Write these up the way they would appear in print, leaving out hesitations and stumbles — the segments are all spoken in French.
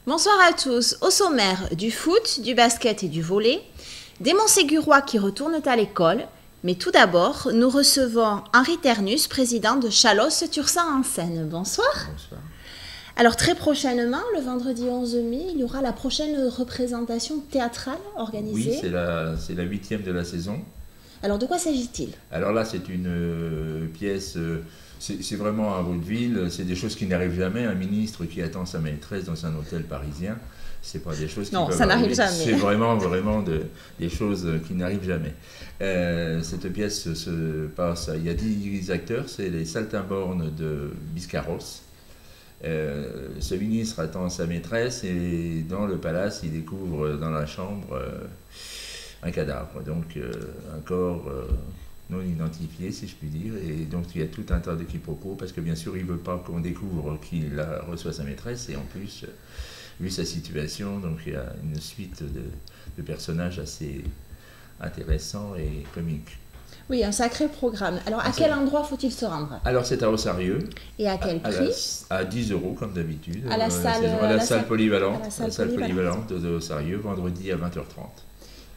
Bonsoir à tous. Au sommaire, du foot, du basket et du volley, des Montségurois qui retournent à l'école. Mais tout d'abord, nous recevons Henri Ternus, président de Chalosse-Tursan-en-Seine. Bonsoir. Bonsoir. Alors très prochainement, le vendredi 11 mai, il y aura la prochaine représentation théâtrale organisée. Oui, c'est la 8e de la saison. Alors de quoi s'agit-il? Alors là, c'est une pièce, c'est vraiment un vaudeville, c'est des choses qui n'arrivent jamais. Un ministre qui attend sa maîtresse dans un hôtel parisien, c'est pas des choses qui non, peuvent ça n'arrive arriver. jamais. C'est vraiment des choses qui n'arrivent jamais. Cette pièce se passe, il y a 10 acteurs, c'est les Saltimbornes de Biscarrosse. Ce ministre attend sa maîtresse et dans le palace, il découvre dans la chambre un cadavre, donc un corps non identifié, si je puis dire. Et donc il y a tout un tas de quiproquos parce que bien sûr, il ne veut pas qu'on découvre qu'il reçoit sa maîtresse et en plus, vu sa situation, donc il y a une suite de personnages assez intéressants et comiques. Oui, un sacré programme. Alors, à quel endroit faut-il se rendre? Alors, c'est à Ossarieux. Et à quel prix? À 10 € comme d'habitude. À la salle polyvalente. À la salle polyvalente de Ossarieux, vendredi à 20h30.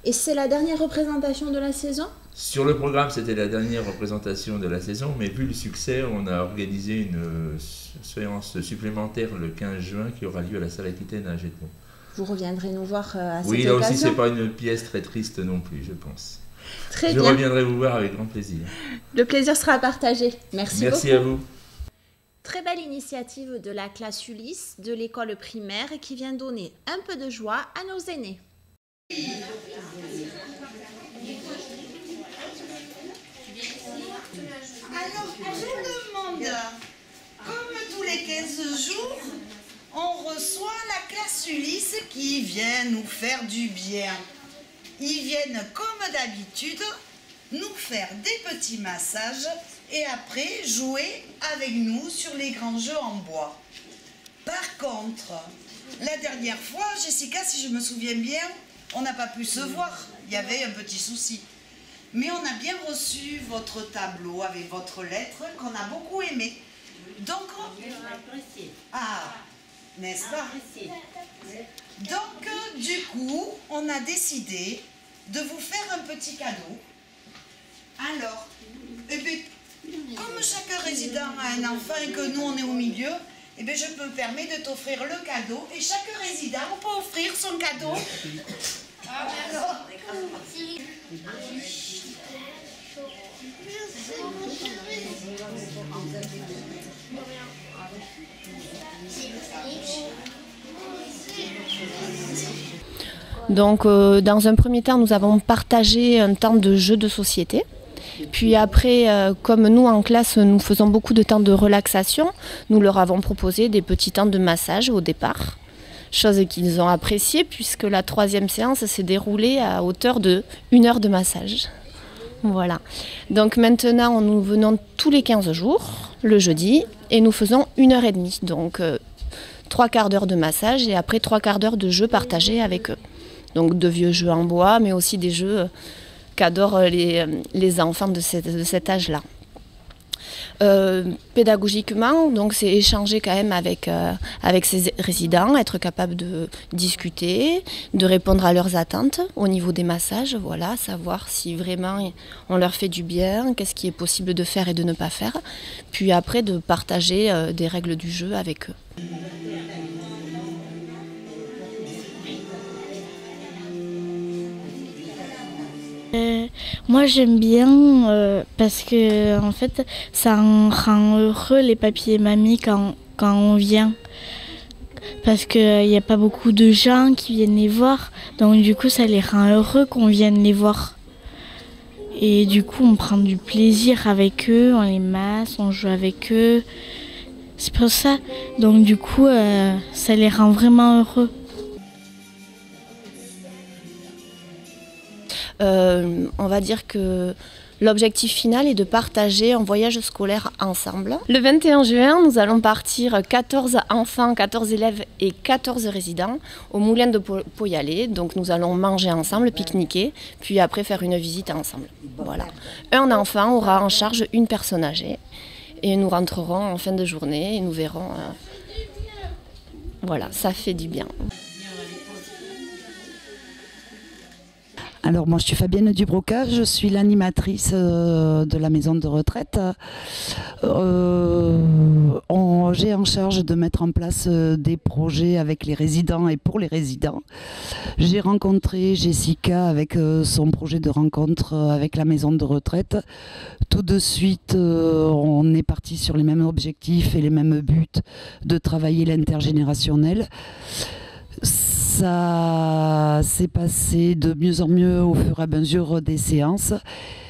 Et c'est la dernière représentation de la saison? Sur le programme, c'était la dernière représentation de la saison, mais vu le succès, on a organisé une séance supplémentaire le 15 juin qui aura lieu à la salle Aquitaine à Gétaux. Vous reviendrez nous voir à cette occasion? Oui, là aussi, c'est pas une pièce très triste non plus, je pense. Très bien. Je reviendrai vous voir avec grand plaisir. Le plaisir sera partagé. Merci beaucoup. Merci à vous. Très belle initiative de la classe Ulysse de l'école primaire qui vient donner un peu de joie à nos aînés. Alors, je vous demande, comme tous les 15 jours, on reçoit la classe Ulysse qui vient nous faire du bien. Ils viennent comme d'habitude nous faire des petits massages et après jouer avec nous sur les grands jeux en bois. Par contre, la dernière fois, Jessica, si je me souviens bien, on n'a pas pu se voir. Il y avait un petit souci. Mais on a bien reçu votre tableau avec votre lettre qu'on a beaucoup aimé. Donc, n'est-ce pas? Donc, du coup, on a décidé de vous faire un petit cadeau. Alors, eh bien, comme chaque résident a un enfant et que nous, on est au milieu, eh bien, je me permets de t'offrir le cadeau. Et chaque résident peut offrir son cadeau. Alors, donc, dans un premier temps, nous avons partagé un temps de jeu de société. Puis après, comme nous en classe, nous faisons beaucoup de temps de relaxation, nous leur avons proposé des petits temps de massage au départ. Chose qu'ils ont appréciée puisque la 3e séance s'est déroulée à hauteur de 1 heure de massage. Voilà. Donc maintenant, nous venons tous les 15 jours, le jeudi, et nous faisons 1h30. Donc 3 quarts d'heure de massage et après 3 quarts d'heure de jeu partagé avec eux. Donc de vieux jeux en bois, mais aussi des jeux qu'adorent les enfants de cet âge-là. Pédagogiquement, donc c'est échanger quand même avec ces résidents, être capable de discuter, de répondre à leurs attentes au niveau des massages, voilà, savoir si vraiment on leur fait du bien, qu'est-ce qui est possible de faire et de ne pas faire, puis après de partager des règles du jeu avec eux. Moi j'aime bien parce que en fait ça rend heureux les papis et mamies quand on vient. Parce qu'il n'y a pas beaucoup de gens qui viennent les voir, donc du coup ça les rend heureux qu'on vienne les voir. Et du coup on prend du plaisir avec eux, on les masse, on joue avec eux. C'est pour ça, donc du coup ça les rend vraiment heureux. On va dire que l'objectif final est de partager un voyage scolaire ensemble. Le 21 juin, nous allons partir 14 enfants, 14 élèves et 14 résidents au moulin de Poyalet. Donc nous allons manger ensemble, pique-niquer, puis après faire une visite ensemble. Voilà. Un enfant aura en charge une personne âgée et nous rentrerons en fin de journée et nous verrons Voilà, ça fait du bien. Alors moi je suis Fabienne Dubroca, je suis l'animatrice de la maison de retraite. J'ai en charge de mettre en place des projets avec les résidents et pour les résidents. J'ai rencontré Jessica avec son projet de rencontre avec la maison de retraite. Tout de suite on est parti sur les mêmes objectifs et les mêmes buts de travailler l'intergénérationnel. Ça s'est passé de mieux en mieux au fur et à mesure des séances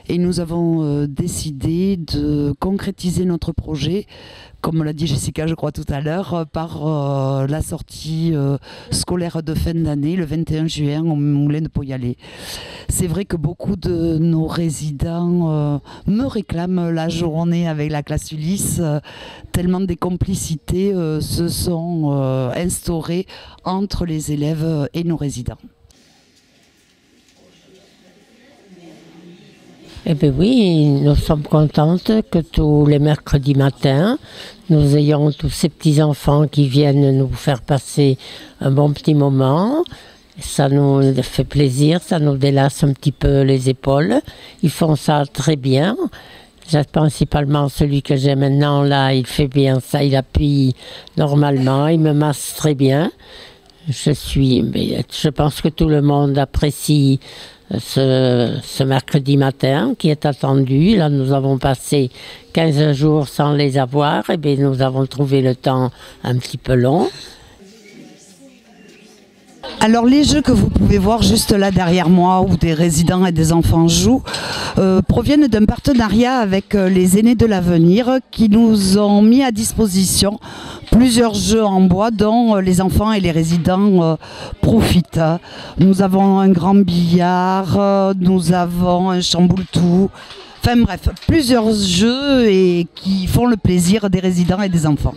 et nous avons décidé de concrétiser notre projet, comme l'a dit Jessica je crois tout à l'heure, par la sortie scolaire de fin d'année le 21 juin au Moulin de Poyalet. C'est vrai que beaucoup de nos résidents me réclament la journée avec la classe Ulysse, tellement des complicités se sont instaurées entre les élèves et nos résidents. Eh bien oui, nous sommes contentes que tous les mercredis matins, nous ayons tous ces petits-enfants qui viennent nous faire passer un bon petit moment. Ça nous fait plaisir, ça nous délasse un petit peu les épaules. Ils font ça très bien. Principalement celui que j'ai maintenant, là, il fait bien ça, il appuie normalement, il me masse très bien. Je pense que tout le monde apprécie ce mercredi matin qui est attendu. Là, nous avons passé 15 jours sans les avoir. Et bien, nous avons trouvé le temps un petit peu long. Alors les jeux que vous pouvez voir juste là derrière moi où des résidents et des enfants jouent proviennent d'un partenariat avec les aînés de l'avenir qui nous ont mis à disposition plusieurs jeux en bois dont les enfants et les résidents profitent. Nous avons un grand billard, nous avons un chamboule-tout, enfin bref, plusieurs jeux et qui font le plaisir des résidents et des enfants.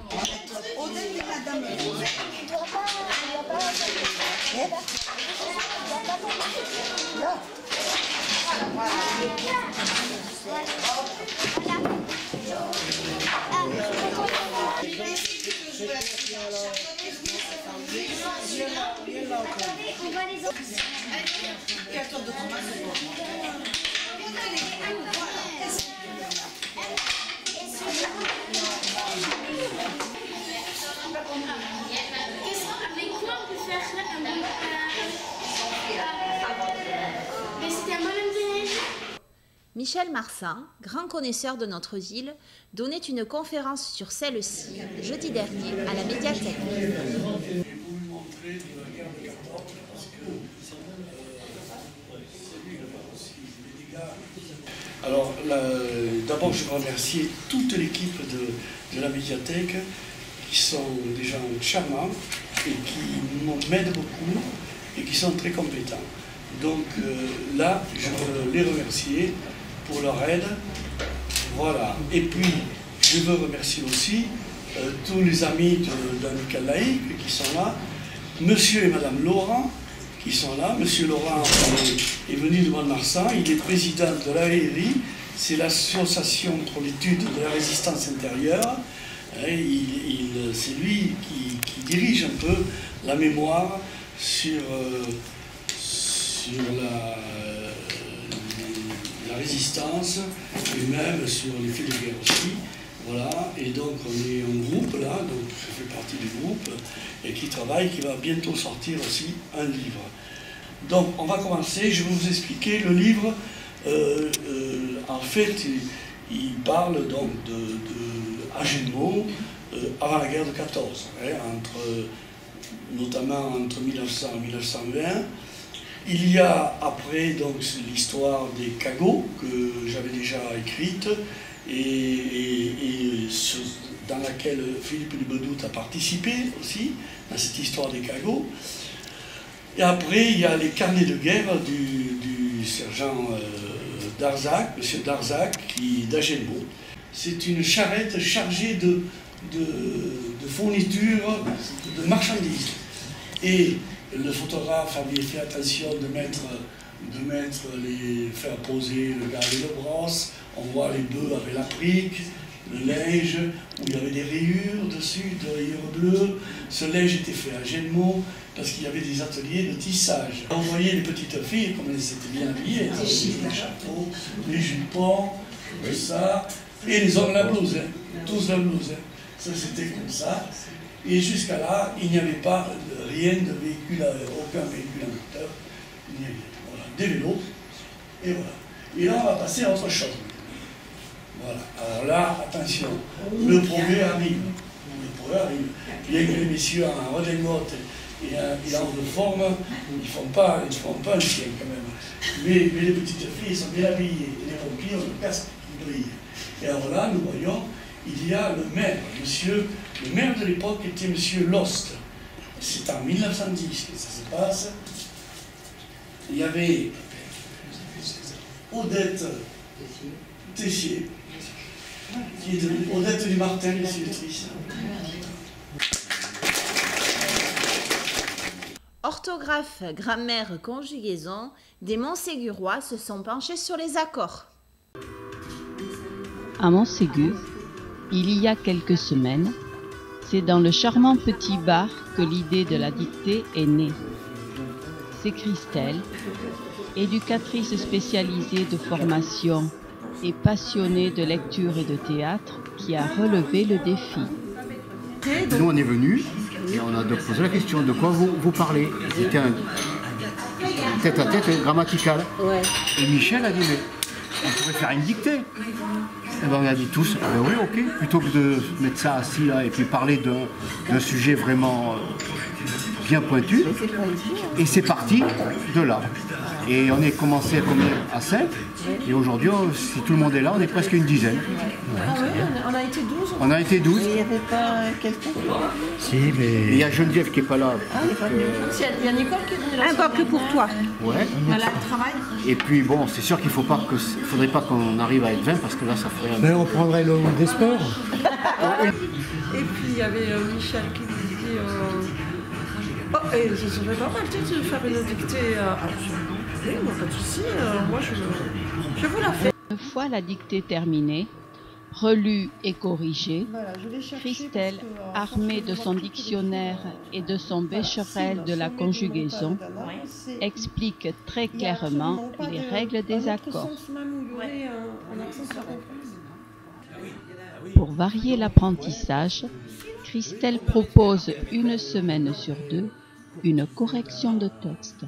Michel Marsan, grand connaisseur de notre ville, donnait une conférence sur celle-ci jeudi dernier à la médiathèque. Alors, d'abord, je veux remercier toute l'équipe de la médiathèque qui sont des gens charmants et qui m'aident beaucoup et qui sont très compétents. Donc là, je veux les remercier pour leur aide. Voilà. Et puis, je veux remercier aussi tous les amis d'Amicale Laïque qui sont là, monsieur et madame Laurent qui sont là. Monsieur Laurent est venu de Mont-de-Marsan, il est président de l'AERI, c'est l'association pour l'étude de la résistance intérieure. C'est lui qui dirige un peu la mémoire sur la résistance et même sur les faits de guerre aussi. Voilà, et donc on est un groupe là, donc je fais partie du groupe et qui travaille, qui va bientôt sortir aussi un livre. Donc on va commencer, je vais vous expliquer le livre. En fait, il parle donc de Agenmo avant la guerre de 14, notamment entre 1900 et 1920. Il y a après donc l'histoire des cagots que j'avais déjà écrite et dans laquelle Philippe Dubedout a participé aussi, dans cette histoire des cagots. Et après, il y a les carnets de guerre du sergent Darzac, M. Darzac, d'Agenmo. C'est une charrette chargée de fournitures, de marchandises. Et le photographe avait fait attention de faire poser le gars et le brosse. On voit les bœufs avec la brique, le linge, où il y avait des rayures dessus, des rayures bleues. ce linge était fait à Gémeaux, parce qu'il y avait des ateliers de tissage. On voyait les petites filles, comme elles étaient bien habillées, les chapeaux, les jupons, tout ça, et les hommes la blouse, tous la blouse. Ça c'était comme ça. Et jusqu'à là, il n'y avait pas rien de véhicule, aucun véhicule à moteur. Il y avait voilà, des vélos, et voilà. Et là, on va passer à autre chose. Voilà. Alors là, attention, le progrès arrive. Le progrès arrive. Bien que les messieurs en redingote et en de forme, ils ne font pas un chien quand même. Mais les petites filles sont bien habillées. Et les pompiers ont le casque qui brille. Et alors là, nous voyons, il y a le maire, le maire de l'époque était monsieur Lost. C'est en 1910 que ça se passe. Il y avait Odette Tessier, qui est devenue Odette du Martin, institutrice. Orthographe, grammaire, conjugaison, des Montségurois se sont penchés sur les accords. À Montségur, il y a quelques semaines, c'est dans le charmant petit bar que l'idée de la dictée est née. C'est Christelle, éducatrice spécialisée de formation et passionnée de lecture et de théâtre, qui a relevé le défi. Nous, on est venus et on a posé la question de quoi vous parlez. C'était un tête-à-tête grammatical. Ouais. Et Michel a dit, mais on pourrait faire une dictée. Et ben, on a dit tous, ben oui, ok, plutôt que de mettre ça assis là et puis parler d'un sujet vraiment bien pointu. Et c'est parti de là. Et on est commencé à combien? À 5. Et aujourd'hui, si tout le monde est là, on est presque une dizaine. Ah oui, on a été 12. On a été 12. Et il n'y avait pas quelqu'un? Si, mais... Il y a Geneviève qui n'est pas là. Ah, il y a Nicole qui est venue là. Encore que pour toi. Ouais. Elle a le travail. Et puis bon, c'est sûr qu'il ne faudrait pas qu'on arrive à être 20 parce que là, ça ferait... Mais on prendrait le des sports. Et puis il y avait Michel qui disait... Oh, et ce serait pas mal de faire une dictée... Oui, pas de souci, moi je vous la fais. Une fois la dictée terminée, relue et corrigée, voilà, Christelle, armée de son dictionnaire et de son Becherel de la conjugaison, explique très clairement les règles des accords. Pour varier l'apprentissage, Christelle propose une semaine sur 2 une correction de texte.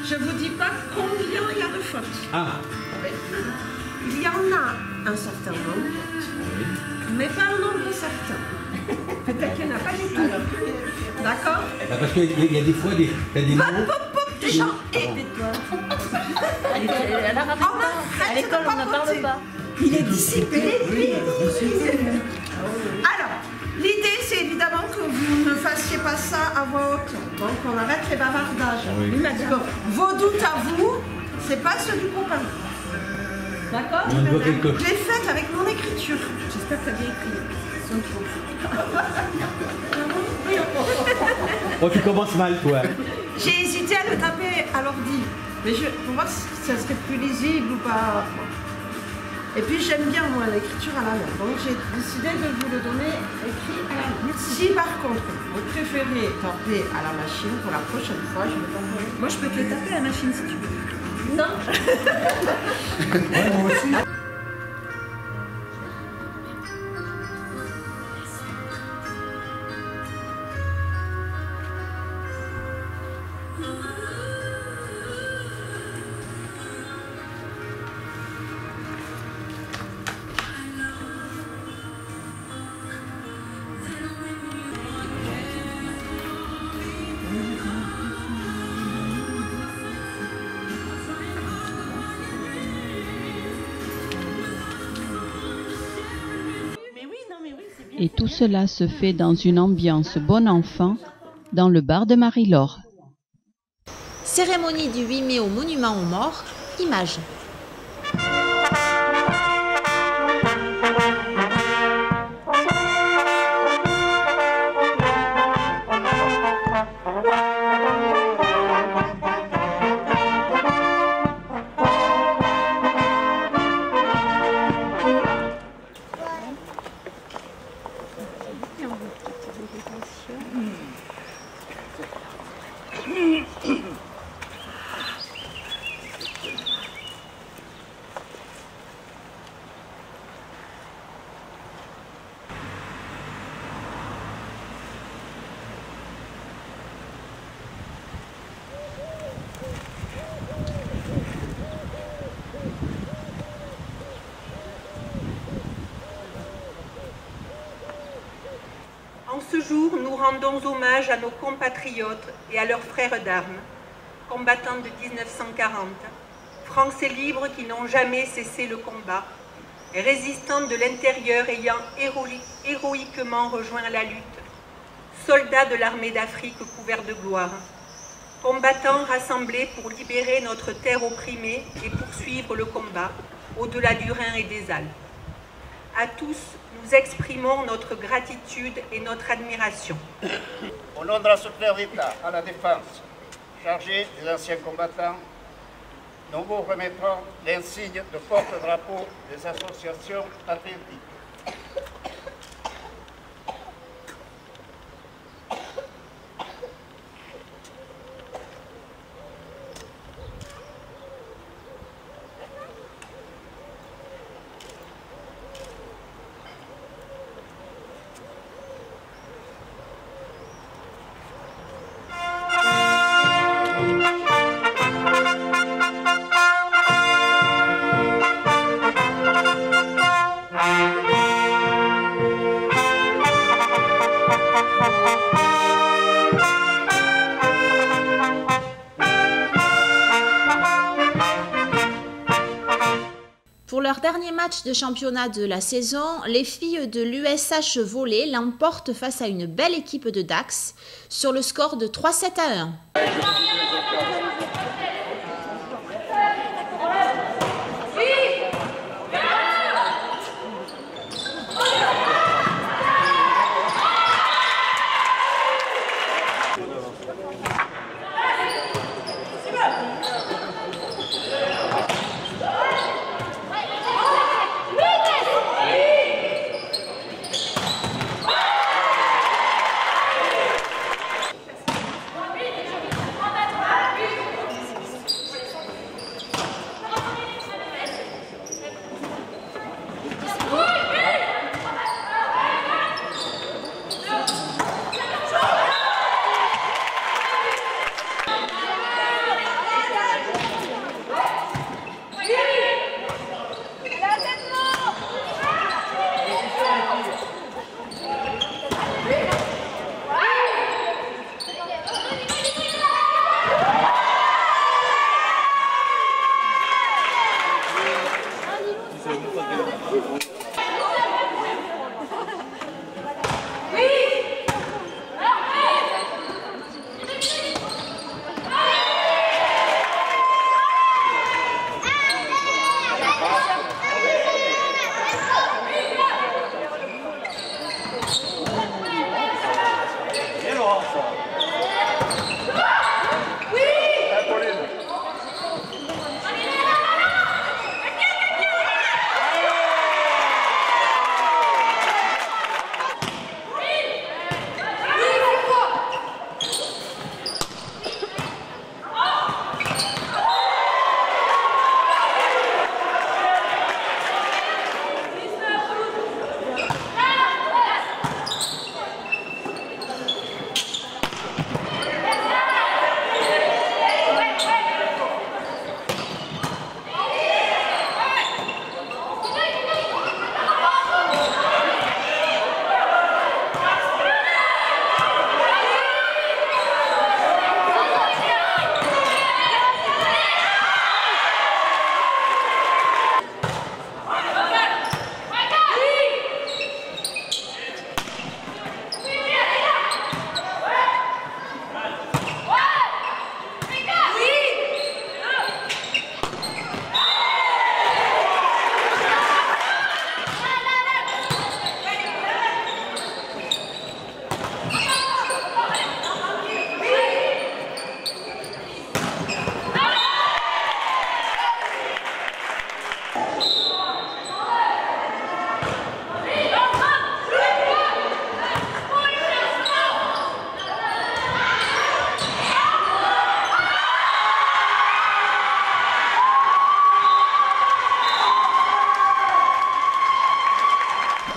Je ne vous dis pas combien il y a de fautes. Ah. Il y en a un certain nombre, mais pas un nombre certain. Peut-être qu'il n'y en a pas du tout. D'accord? Parce qu'il y a des fois des mots... Des gens et... À l'école, on n'en parle pas. Il est dissipé. Alors, l'idée, c'est évidemment que vous ne fassiez pas ça à voix haute. Donc, on arrête les bavardages. Oui. Vos doutes à vous, c'est pas ceux du copain. D'accord? Je l'ai faite avec mon écriture. J'espère que tu as bien écrit. Oh, tu commences mal, toi. J'ai hésité à le taper à l'ordi. Mais pour voir si ça serait plus lisible ou pas. Et puis j'aime bien moi l'écriture à la main, donc j'ai décidé de vous le donner écrit à la main. Si par contre vous préférez taper à la machine, pour la prochaine fois, je vais taper. Moi je peux te le taper à la machine si tu veux. Non. Ouais, moi aussi. Et tout cela se fait dans une ambiance bon enfant, dans le bar de Marie-Laure. Cérémonie du 8 mai au Monument aux Morts, images. ce jour, nous rendons hommage à nos compatriotes et à leurs frères d'armes, combattants de 1940, Français libres qui n'ont jamais cessé le combat, et résistants de l'intérieur ayant héroïquement rejoint la lutte, soldats de l'armée d'Afrique couverts de gloire, combattants rassemblés pour libérer notre terre opprimée et poursuivre le combat au-delà du Rhin et des Alpes. À tous, nous exprimons notre gratitude et notre admiration. Au nom de la secrétaire d'État à la Défense, chargée des anciens combattants, nous vous remettrons l'insigne de porte-drapeau des associations patriotiques. Pour leur dernier match de championnat de la saison, les filles de l'USH Volley l'emportent face à une belle équipe de Dax sur le score de 3-7 à 1.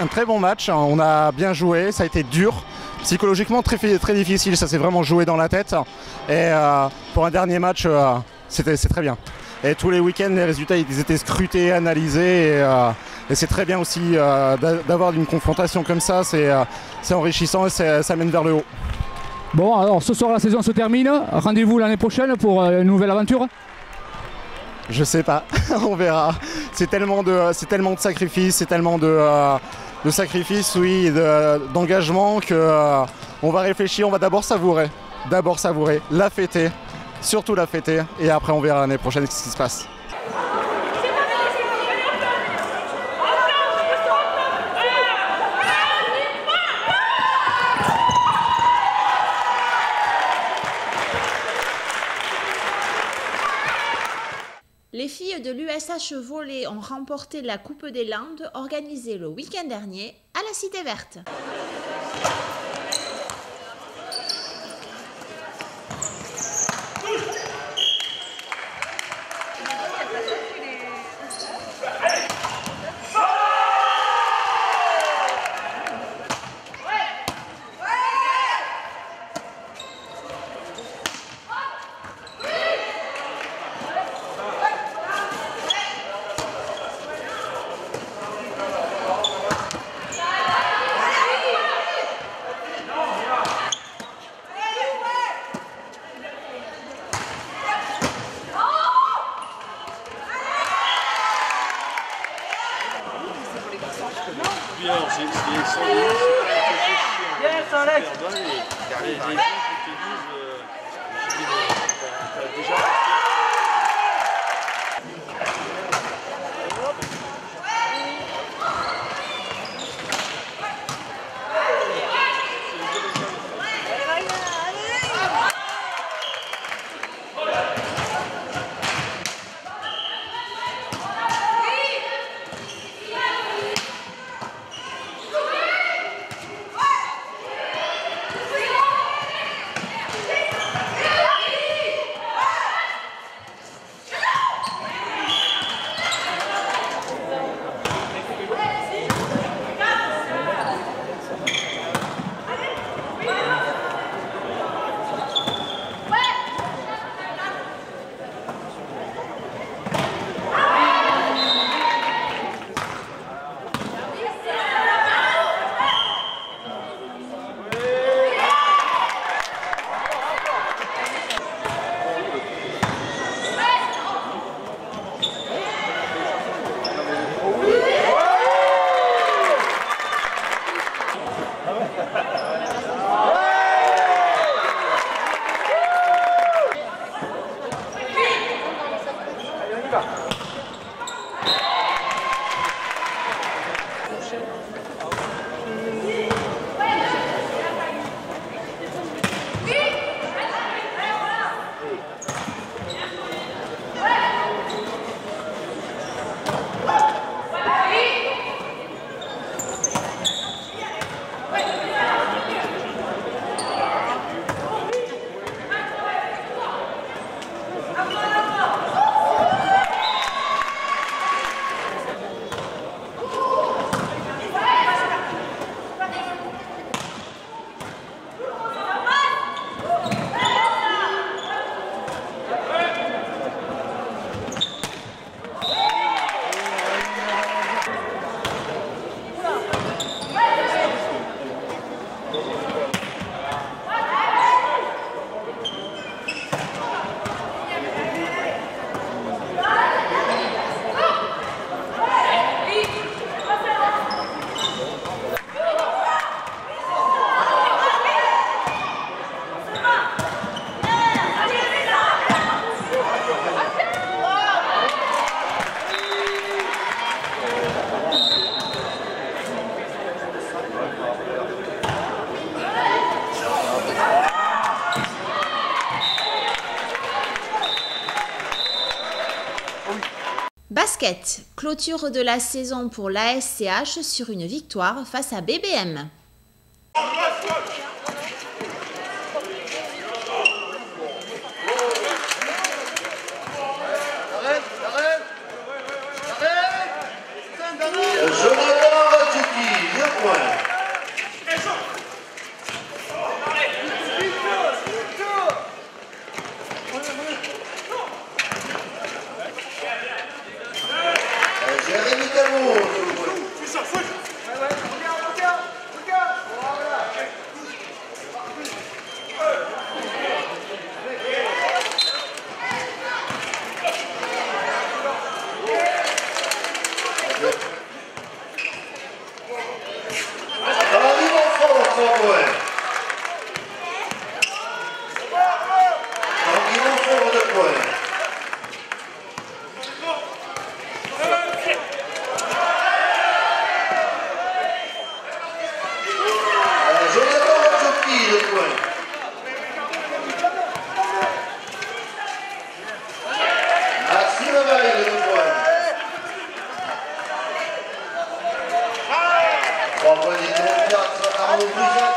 Un très bon match, on a bien joué, ça a été dur, psychologiquement très difficile, ça s'est vraiment joué dans la tête. Et pour un dernier match, c'est très bien. Et tous les week-ends, les résultats ils étaient scrutés, analysés. Et c'est très bien aussi d'avoir une confrontation comme ça, c'est enrichissant et ça mène vers le haut. Bon, alors ce soir la saison se termine, rendez-vous l'année prochaine pour une nouvelle aventure? Je sais pas, on verra. C'est tellement de sacrifices, c'est tellement de sacrifices, oui, d'engagement que on va réfléchir, on va d'abord savourer, la fêter, surtout la fêter, et après on verra l'année prochaine ce qui se passe. Les filles de l'USH Volley ont remporté la Coupe des Landes organisée le week-end dernier à la Cité Verte. Basket, clôture de la saison pour l'ASCH sur une victoire face à BBM. Jérémy Caveau. points. Environ fort de points. Jonathan Rotjoki, le point. Maxime Vaille, le point. 3 points numéro 4, Arnaud Bouzac.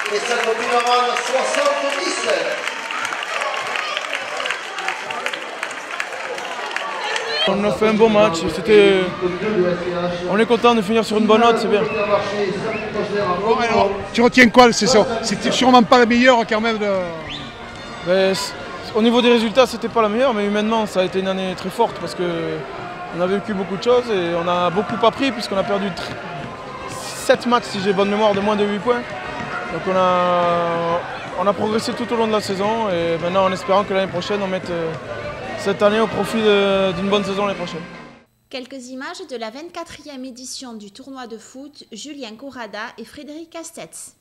Et ça continuera en 77. On a fait un bon match, on est content de finir sur une bonne note, c'est bien. Bon, alors, tu retiens quoi de ces sortes? C'était sûrement pas la meilleure quand même Au niveau des résultats, c'était pas la meilleure, mais humainement, ça a été une année très forte parce qu'on a vécu beaucoup de choses et on a beaucoup appris puisqu'on a perdu 7 matchs, si j'ai bonne mémoire, de moins de 8 points. Donc on a progressé tout au long de la saison et maintenant en espérant que l'année prochaine on mette cette année au profit d'une bonne saison l'année prochaine. Quelques images de la 24e édition du tournoi de foot Julien Corrada et Frédéric Castets.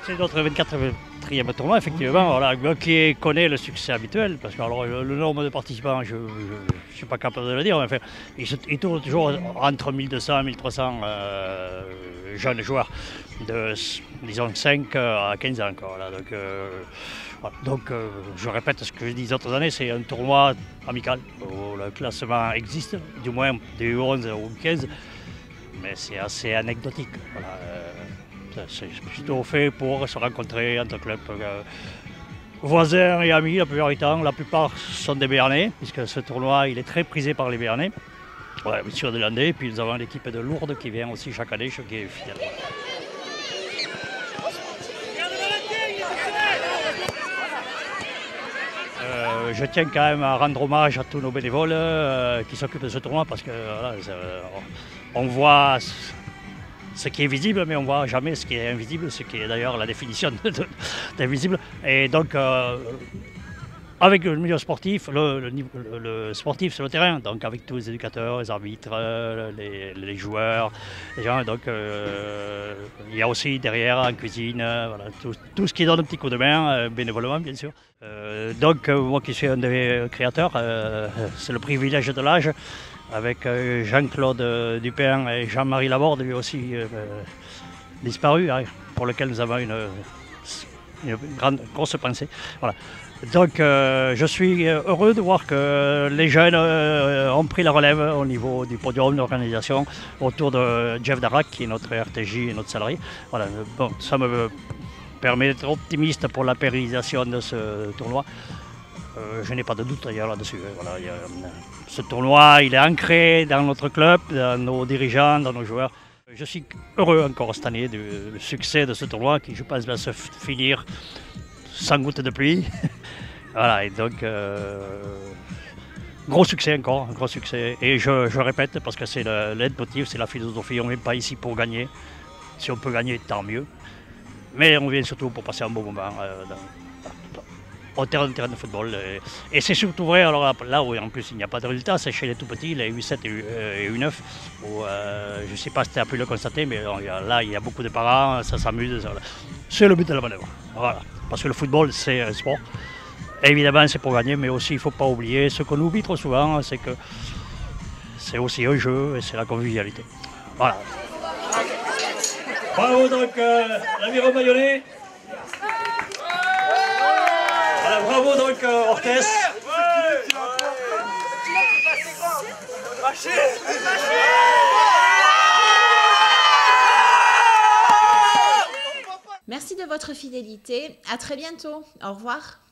C'est notre 24e tournoi, effectivement, voilà, qui connaît le succès habituel, parce que alors, le nombre de participants, je ne suis pas capable de le dire, mais enfin, il tourne toujours entre 1200 et 1300 jeunes joueurs, de disons 5 à 15 ans. Voilà, donc, je répète ce que je dis les autres années, c'est un tournoi amical, où le classement existe, du moins du 11 au 15, mais c'est assez anecdotique. Voilà, c'est plutôt fait pour se rencontrer entre clubs voisins et amis la plupart du temps. La plupart sont des Béarnais, puisque ce tournoi il est très prisé par les Béarnais. Ouais, bien sûr des Landais, puis nous avons l'équipe de Lourdes qui vient aussi chaque année, qui est fidèle. Je tiens quand même à rendre hommage à tous nos bénévoles qui s'occupent de ce tournoi, parce que voilà, on voit ce qui est visible, mais on ne voit jamais ce qui est invisible, ce qui est d'ailleurs la définition d'invisible. Et donc, avec le milieu sportif, le sportif sur le terrain, donc avec tous les éducateurs, les arbitres, les joueurs, les gens, donc il y a aussi derrière en cuisine, voilà, tout ce qui donne un petit coup de main, bénévolement bien sûr. Donc moi qui suis un des créateurs, c'est le privilège de l'âge, avec Jean-Claude Dupin et Jean-Marie Laborde, lui aussi disparu, hein, pour lequel nous avons une grosse pensée. Voilà. Donc je suis heureux de voir que les jeunes ont pris la relève au niveau du podium d'organisation autour de Jeff Darak, qui est notre RTJ et notre salarié. Voilà. Bon, ça me permet d'être optimiste pour la pérennisation de ce tournoi. Je n'ai pas de doute d'ailleurs là-dessus. Voilà, ce tournoi, il est ancré dans notre club, dans nos dirigeants, dans nos joueurs. Je suis heureux encore cette année du succès de ce tournoi qui, je pense, va se finir sans goutte de pluie. Voilà, et donc, gros succès encore, gros succès. Et je répète, parce que c'est l'aide-motif, c'est la philosophie, on ne vient pas ici pour gagner. Si on peut gagner, tant mieux. Mais on vient surtout pour passer un bon moment. au terrain de football. Et c'est surtout vrai, alors là où en plus il n'y a pas de résultat, c'est chez les tout petits, les U7 et U9, où je ne sais pas si tu as pu le constater, mais là il y a beaucoup de parents, ça s'amuse. C'est le but de la manœuvre. Voilà. Parce que le football, c'est un sport. Et évidemment, c'est pour gagner, mais aussi il ne faut pas oublier, ce qu'on oublie trop souvent, c'est que c'est aussi un jeu et c'est la convivialité. Voilà. Bravo donc l'Aviron Bayonnais. Voilà, bravo donc Orthez. Merci de votre fidélité. À très bientôt. Au revoir.